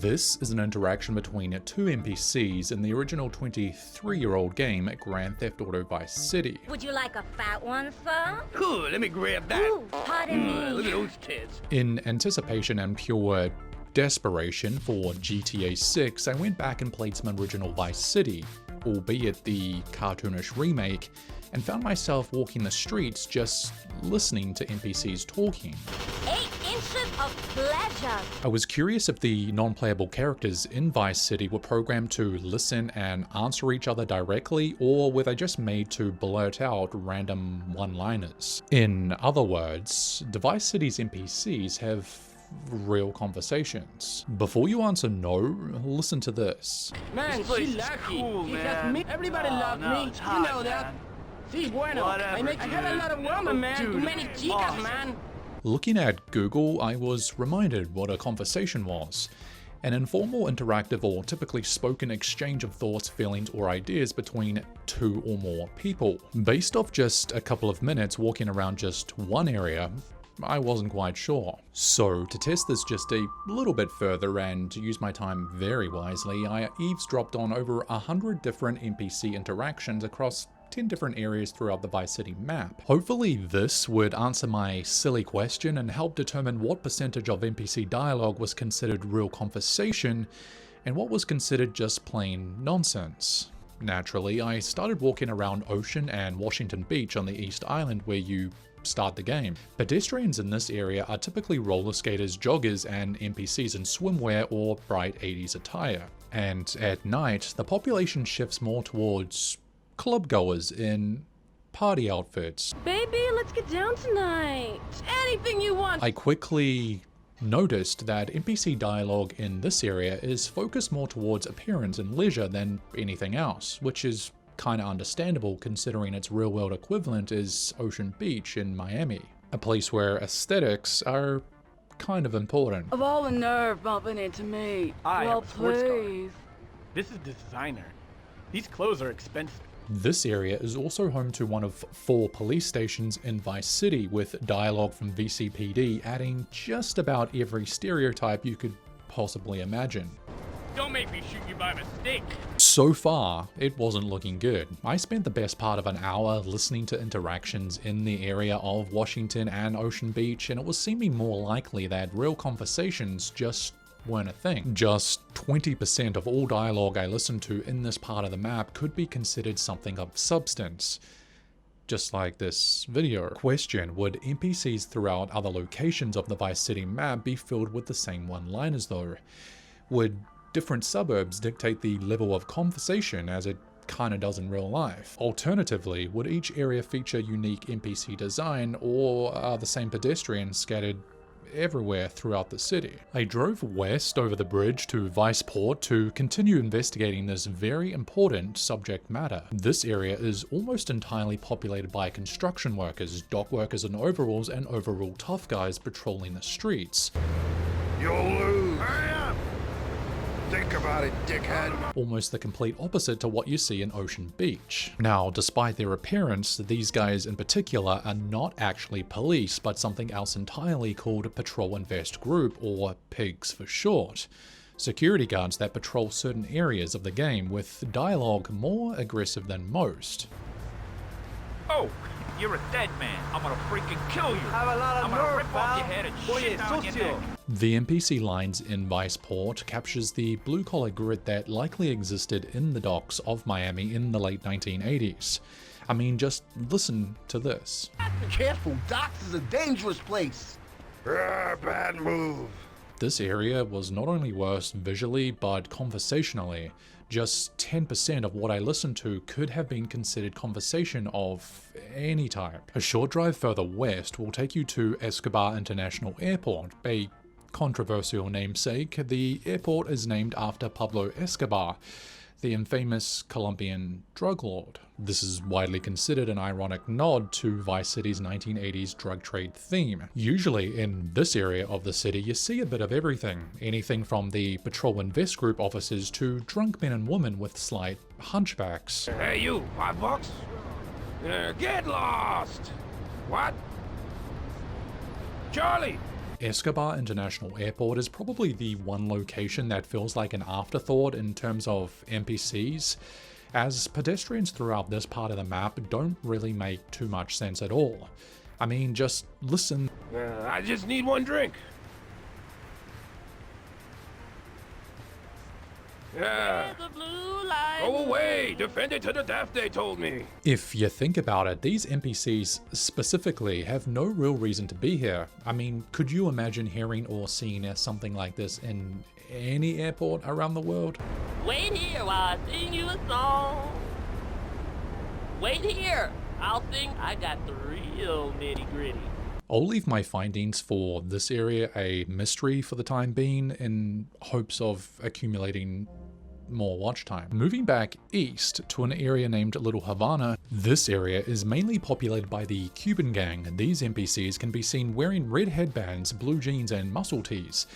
This is an interaction between two NPCs in the original 23-year-old game Grand Theft Auto Vice City. Would you like a fat one, sir? Cool, let me grab that. Ooh, pardon me. Look at those tits. In anticipation and pure desperation for GTA 6, I went back and played some original Vice City, albeit the cartoonish remake, and found myself walking the streets just listening to NPCs talking. 8 inches of pleasure. I was curious if the non-playable characters in Vice City were programmed to listen and answer each other directly, or were they just made to blurt out random one-liners? In other words, do Vice City's NPCs have real conversations? Before you answer no, listen to this. Man, place she is lucky. cool, She man. got me. Everybody loves no, me. it's You hot, know that. man. Si, bueno. Whatever, I make you got a dude. lot of women, man. Too Dude, many chicas, awesome. man. Looking at Google, I was reminded what a conversation was. An informal, interactive, or typically spoken exchange of thoughts, feelings, or ideas between two or more people. Based off just a couple of minutes walking around just one area, I wasn't quite sure. So to test this just a little bit further and to use my time very wisely, I eavesdropped on over 100 different NPC interactions across 10 different areas throughout the Vice City map. Hopefully this would answer my silly question and help determine what percentage of NPC dialogue was considered real conversation and what was considered just plain nonsense. Naturally, I started walking around Ocean and Washington Beach on the East Island where you start the game. Pedestrians in this area are typically roller skaters, joggers, and NPCs in swimwear or bright 80s attire. And at night, the population shifts more towards clubgoers in party outfits. Baby, let's get down tonight. Anything you want. I quickly noticed that NPC dialogue in this area is focused more towards appearance and leisure than anything else, which is kinda understandable considering its real-world equivalent is Ocean Beach in Miami, a place where aesthetics are kind of important. Of all the nerve bumping into me. I well, have a sports car. please. This is designer. These clothes are expensive. This area is also home to one of 4 police stations in Vice City, with dialogue from VCPD adding just about every stereotype you could possibly imagine. Don't make me shoot you by mistake. So far, it wasn't looking good. I spent the best part of an hour listening to interactions in the area of Washington and Ocean Beach, and it was seeming more likely that real conversations just weren't a thing. Just 20% of all dialogue I listened to in this part of the map could be considered something of substance. Just like this video. Question: would NPCs throughout other locations of the Vice City map be filled with the same one-liners though? Would different suburbs dictate the level of conversation as it kinda does in real life? Alternatively, would each area feature unique NPC design, or are the same pedestrians scattered everywhere throughout the city? I drove west over the bridge to Viceport to continue investigating this very important subject matter. This area is almost entirely populated by construction workers, dock workers in overalls, and overall tough guys patrolling the streets. You'll lose. Hurry up! Think about it, dickhead. Almost the complete opposite to what you see in Ocean Beach. Now, despite their appearance, these guys in particular are not actually police, but something else entirely called Patrol Invest Group, or PIGs for short. Security guards that patrol certain areas of the game, with dialogue more aggressive than most. Oh, you're a dead man. I'm gonna freaking kill you. Have a lot of I'm gonna nerve, rip off your pal. head and Oye, shit down your socio. neck. The NPC lines in Viceport captures the blue-collar grit that likely existed in the docks of Miami in the late 1980s. I mean, just listen to this. Careful, docks is a dangerous place. Bad move. This area was not only worse visually, but conversationally. Just 10% of what I listened to could have been considered conversation of any type. A short drive further west will take you to Escobar International Airport, a controversial namesake. The airport is named after Pablo Escobar, the infamous Colombian drug lord. This is widely considered an ironic nod to Vice City's 1980s drug trade theme. Usually in this area of the city, you see a bit of everything. Anything from the Patrol Invest Group officers to drunk men and women with slight hunchbacks. Hey, you, $5? Get lost. What? Charlie, Escobar International Airport is probably the one location that feels like an afterthought in terms of NPCs, as pedestrians throughout this part of the map don't really make too much sense at all. I mean, just listen. I just need one drink. Yeah. The blue light. Go away! Defend it to the death, they told me. If you think about it, these NPCs specifically have no real reason to be here. I mean, could you imagine hearing or seeing something like this in any airport around the world? Wait here while I sing you a song. Wait here. I'll sing. I got the real nitty gritty. I'll leave my findings for this area a mystery for the time being in hopes of accumulating more watch time. Moving back east to an area named Little Havana, this area is mainly populated by the Cuban gang. These NPCs can be seen wearing red headbands, blue jeans, and muscle tees.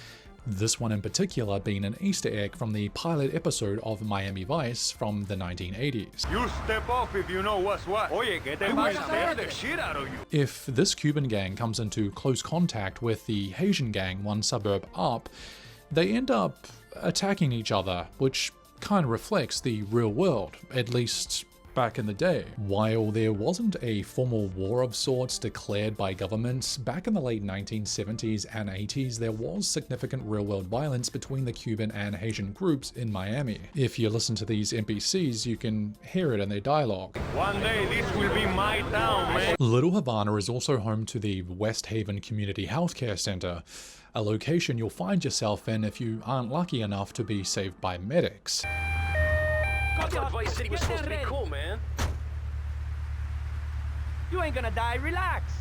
This one in particular being an Easter egg from the pilot episode of Miami Vice from the 1980s. You step up if you know what's what. Oye, que te pasa? Scare the shit out of you. If this Cuban gang comes into close contact with the Haitian gang one suburb up, they end up attacking each other, which kind of reflects the real world, at least back in the day. While there wasn't a formal war of sorts declared by governments, back in the late 1970s and 80s there was significant real-world violence between the Cuban and Haitian groups in Miami. If you listen to these NPCs, you can hear it in their dialogue. One day this will be my town, man. Little Havana is also home to the West Haven Community Healthcare Center, a location you'll find yourself in if you aren't lucky enough to be saved by medics. I thought Vice City was supposed to be cool, man. You ain't gonna die, relax.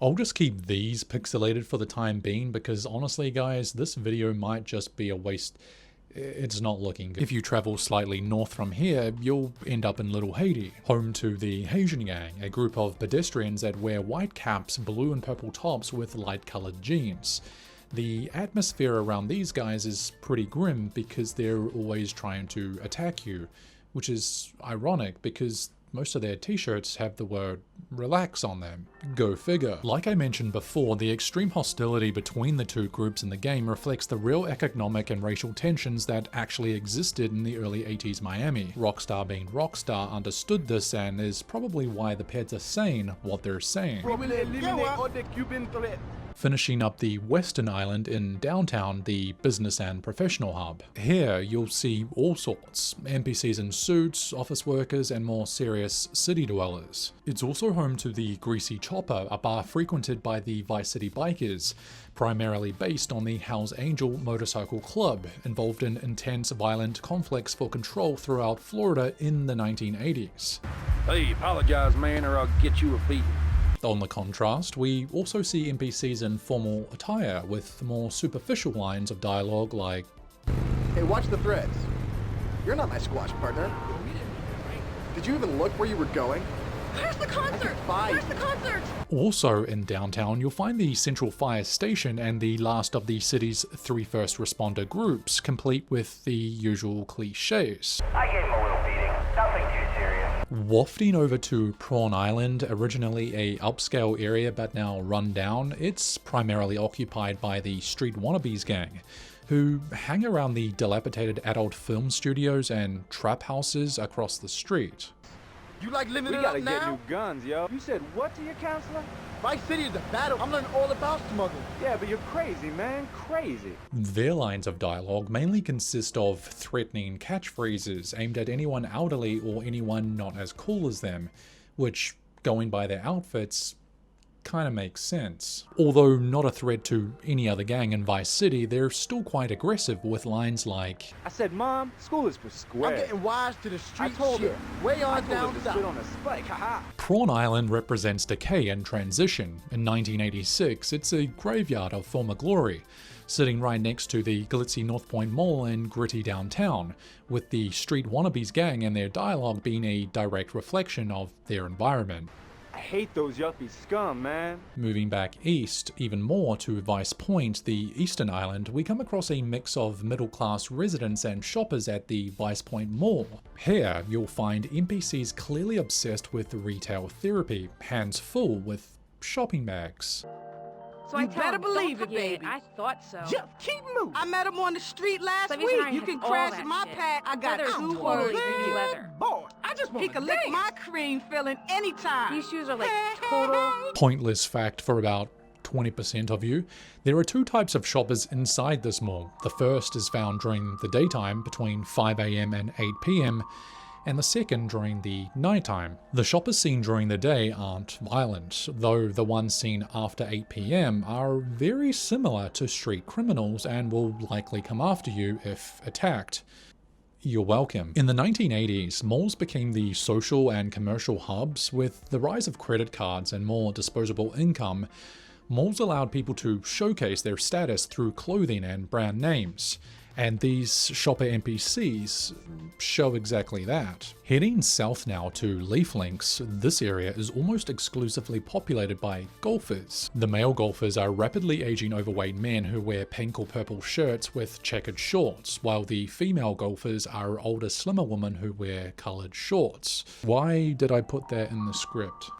I'll just keep these pixelated for the time being because honestly guys, this video might just be a waste. It's not looking good. If you travel slightly north from here, you'll end up in Little Haiti, home to the Haitian gang, a group of pedestrians that wear white caps, blue and purple tops with light colored jeans. The atmosphere around these guys is pretty grim because they're always trying to attack you, which is ironic because most of their t-shirts have the word relax on them. Go figure. Like I mentioned before, the extreme hostility between the two groups in the game reflects the real economic and racial tensions that actually existed in the early 80s Miami. Rockstar being Rockstar understood this and is probably why the Peds are saying what they're saying. Finishing up the western island in downtown, the business and professional hub. Here you'll see all sorts, NPCs in suits, office workers, and more serious city dwellers. It's also home to the Greasy Chopper, a bar frequented by the Vice City bikers, primarily based on the Hell's Angel motorcycle club, involved in intense violent conflicts for control throughout Florida in the 1980s. Hey, apologize, man, or I'll get you a beat. On the contrast, we also see NPCs in formal attire with more superficial lines of dialogue like, Hey, watch the threads. You're not my squash partner. Did you even look where you were going? Where's the concert? Bye. Where's the concert? Also in downtown, you'll find the Central Fire Station and the last of the city's 3 first responder groups, complete with the usual cliches. I gave him a little beating. Nothing too serious. Wafting over to Prawn Island, originally a upscale area but now run down, it's primarily occupied by the Street Wannabes gang, who hang around the dilapidated adult film studios and trap houses across the street. You like living We it gotta up get now? new guns, yo. You said what to your counselor? Vice City is the battle. I'm learning all about smuggling. Yeah, but you're crazy, man. Crazy. Their lines of dialogue mainly consist of threatening catchphrases aimed at anyone elderly or anyone not as cool as them, which, going by their outfits, kind of makes sense. Although not a threat to any other gang in Vice City, they're still quite aggressive with lines like, I said, Mom, school is for I'm square. getting wise to the street I told shit. her. Way I on told down her to south. spit on a spike, haha. Prawn Island represents decay and transition. In 1986, it's a graveyard of former glory, sitting right next to the glitzy North Point Mall and gritty downtown, with the Street Wannabes gang and their dialogue being a direct reflection of their environment. I hate those yuppie scum, man. Moving back east, even more to Vice Point, the eastern island, we come across a mix of middle-class residents and shoppers at the Vice Point Mall. Here, you'll find NPCs clearly obsessed with retail therapy, hands full with shopping bags. So you better believe it, baby. I thought so. Just keep moving. I met him on the street last So week. he's trying You to can have all crash that my shit. pad. I got Weather's two totally for the new weather. Boy, I just want he can lick my cream filling anytime. These shoes are like total. Pointless fact for about 20% of you. There are two types of shoppers inside this mall. The first is found during the daytime between 5 AM and 8 PM, and the second during the nighttime. The shoppers seen during the day aren't violent, though the ones seen after 8 PM are very similar to street criminals and will likely come after you if attacked. You're welcome. In the 1980s, malls became the social and commercial hubs. With the rise of credit cards and more disposable income, malls allowed people to showcase their status through clothing and brand names. And these shopper NPCs show exactly that. Heading south now to Leaf Links, this area is almost exclusively populated by golfers. The male golfers are rapidly aging overweight men who wear pink or purple shirts with checkered shorts, while the female golfers are older, slimmer women who wear colored shorts. Why did I put that in the script?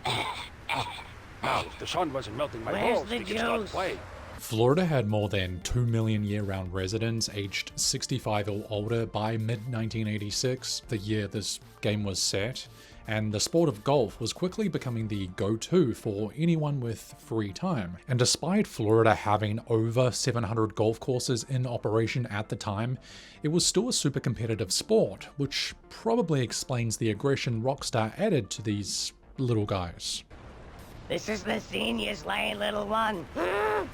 Now, if the sun wasn't melting my Where's balls, the we could start juice? playing. Florida had more than 2 million year-round residents aged 65 or older by mid-1986, the year this game was set, and the sport of golf was quickly becoming the go-to for anyone with free time. And despite Florida having over 700 golf courses in operation at the time, it was still a super competitive sport, which probably explains the aggression Rockstar added to these little guys. This is the seniors' lane, little one.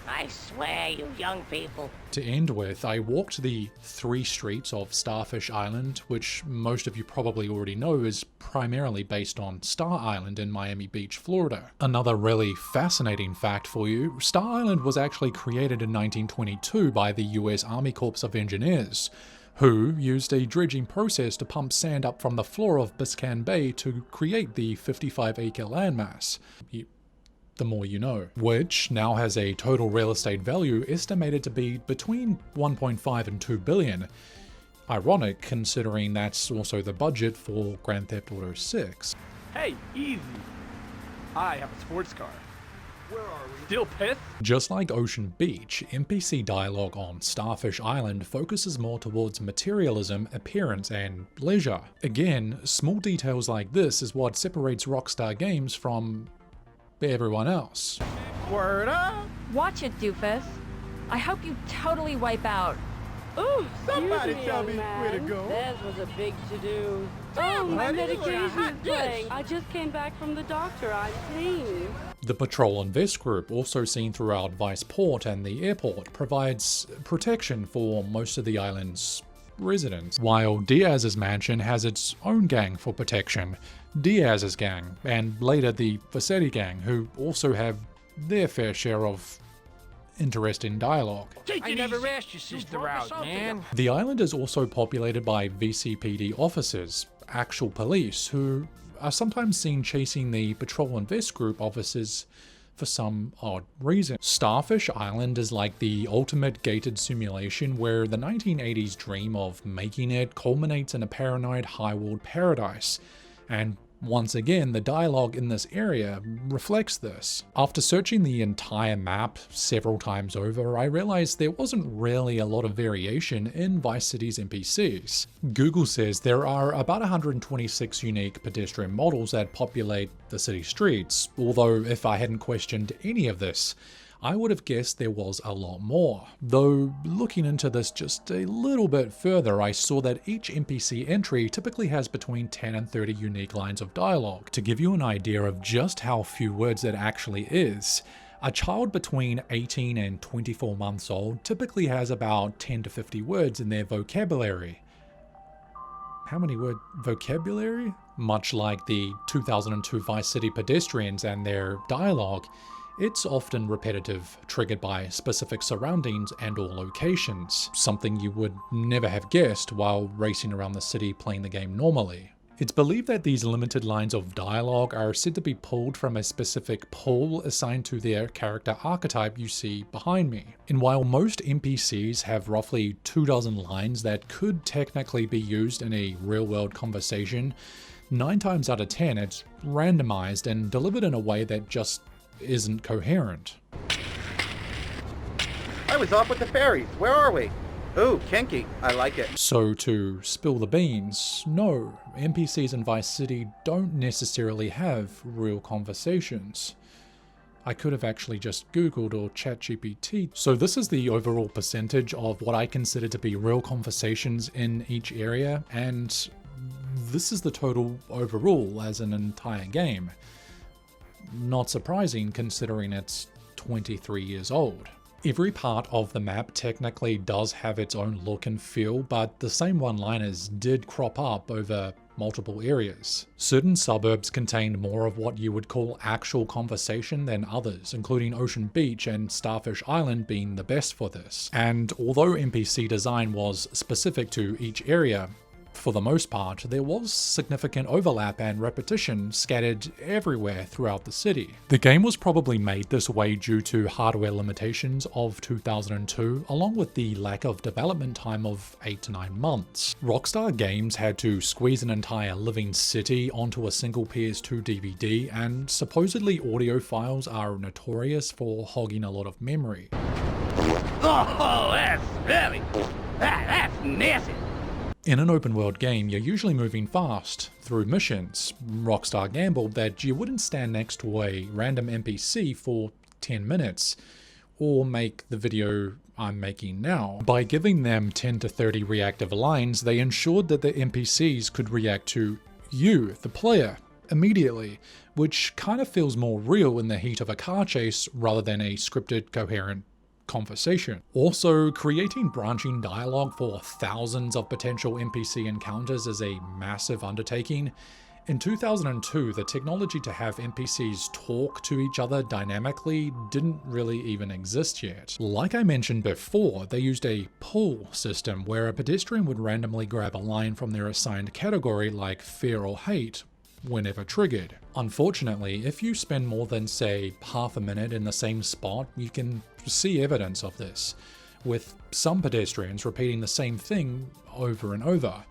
I swear, you young people. To end with, I walked the 3 streets of Starfish Island, which most of you probably already know is primarily based on Star Island in Miami Beach, Florida. Another really fascinating fact for you, Star Island was actually created in 1922 by the US Army Corps of Engineers, who used a dredging process to pump sand up from the floor of Biscayne Bay to create the 55-acre landmass. The more you know, which now has a total real estate value estimated to be between 1.5 and 2 billion. Ironic considering that's also the budget for Grand Theft Auto 6. Hey, easy. I have a sports car. Where are we? Still pissed? Just like Ocean Beach, NPC dialogue on Starfish Island focuses more towards materialism, appearance, and leisure. Again, small details like this is what separates Rockstar Games from everyone else. Word up. Watch it, doofus. I hope you totally wipe out. Ooh, Somebody tell me where to go. That was a big to-do. Damn, my honey, medication you is got hot dish. playing. I just came back from the doctor. I'm clean. The Patrol and Vest group, also seen throughout Vice Port and the airport, provides protection for most of the island's residents, while Diaz's mansion has its own gang for protection, Diaz's gang, and later the Vassetti gang, who also have their fair share of interesting dialogue. I never asked your sister out, man. The island is also populated by VCPD officers, actual police, who are sometimes seen chasing the Patrol and Vest group officers for some odd reason. Starfish Island is like the ultimate gated simulation where the 1980s dream of making it culminates in a paranoid high-walled paradise, and once again, the dialogue in this area reflects this. After searching the entire map several times over, I realized there wasn't really a lot of variation in Vice City's NPCs. Google says there are about 126 unique pedestrian models that populate the city streets, although if I hadn't questioned any of this, I would have guessed there was a lot more. Though, looking into this just a little bit further, I saw that each NPC entry typically has between 10 and 30 unique lines of dialogue. To give you an idea of just how few words it actually is, a child between 18 and 24 months old typically has about 10 to 50 words in their vocabulary. How many word vocabulary? Much like the 2002 Vice City pedestrians and their dialogue, it's often repetitive, triggered by specific surroundings and or locations, something you would never have guessed while racing around the city playing the game normally. It's believed that these limited lines of dialogue are said to be pulled from a specific pool assigned to their character archetype you see behind me. And while most NPCs have roughly 24 lines that could technically be used in a real-world conversation, 9 times out of 10 it's randomized and delivered in a way that just isn't coherent. I was off with the fairies. Where are we? Ooh, kinky. I like it. So to spill the beans, no, NPCs in Vice City don't necessarily have real conversations. I could have actually just Googled or ChatGPT. So this is the overall percentage of what I consider to be real conversations in each area, and this is the total overall as an entire game. Not surprising considering it's 23 years old. Every part of the map technically does have its own look and feel, but the same one-liners did crop up over multiple areas. Certain suburbs contained more of what you would call actual conversation than others, including Ocean Beach and Starfish Island being the best for this. And although NPC design was specific to each area, for the most part, there was significant overlap and repetition scattered everywhere throughout the city. The game was probably made this way due to hardware limitations of 2002, along with the lack of development time of 8 to 9 months. Rockstar Games had to squeeze an entire living city onto a single PS2 DVD, and supposedly audio files are notorious for hogging a lot of memory. Oh, that's nasty. In an open world game, you're usually moving fast through missions. Rockstar gambled that you wouldn't stand next to a random NPC for 10 minutes, or make the video I'm making now. By giving them 10 to 30 reactive lines, they ensured that the NPCs could react to you, the player, immediately, which kind of feels more real in the heat of a car chase rather than a scripted, coherent conversation. Also, creating branching dialogue for thousands of potential NPC encounters is a massive undertaking. In 2002, the technology to have NPCs talk to each other dynamically didn't really even exist yet. Like I mentioned before, they used a pull system where a pedestrian would randomly grab a line from their assigned category like fear or hate whenever triggered. Unfortunately, if you spend more than, say, half a minute in the same spot, you can see evidence of this, with some pedestrians repeating the same thing over and over.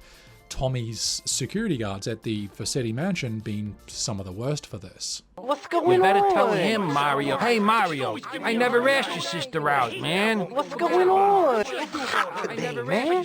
Tommy's security guards at the Vassetti mansion being some of the worst for this. What's going on? You better tell him, Mario. Hey, Mario, I never asked your sister out, man. What's going on? Today, man.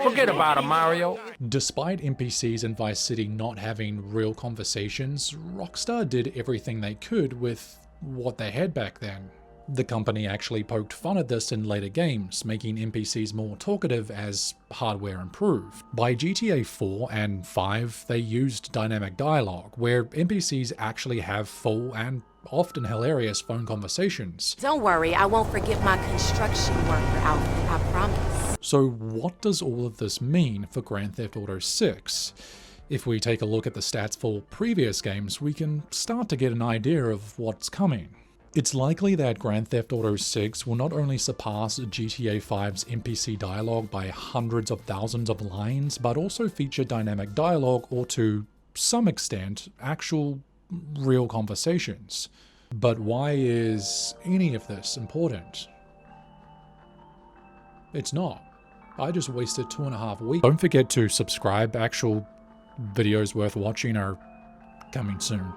Forget about it, Mario. Despite NPCs in Vice City not having real conversations, Rockstar did everything they could with what they had back then. The company actually poked fun at this in later games, making NPCs more talkative as hardware improved. By GTA 4 and 5, they used dynamic dialogue, where NPCs actually have full and often hilarious phone conversations. Don't worry, I won't forget my construction worker outfit, I promise. So what does all of this mean for Grand Theft Auto 6? If we take a look at the stats for previous games, we can start to get an idea of what's coming. It's likely that Grand Theft Auto 6 will not only surpass GTA 5's NPC dialogue by hundreds of thousands of lines, but also feature dynamic dialogue or, to some extent, actual real conversations. But why is any of this important? It's not. I just wasted 2.5 weeks. Don't forget to subscribe. Actual videos worth watching are coming soon.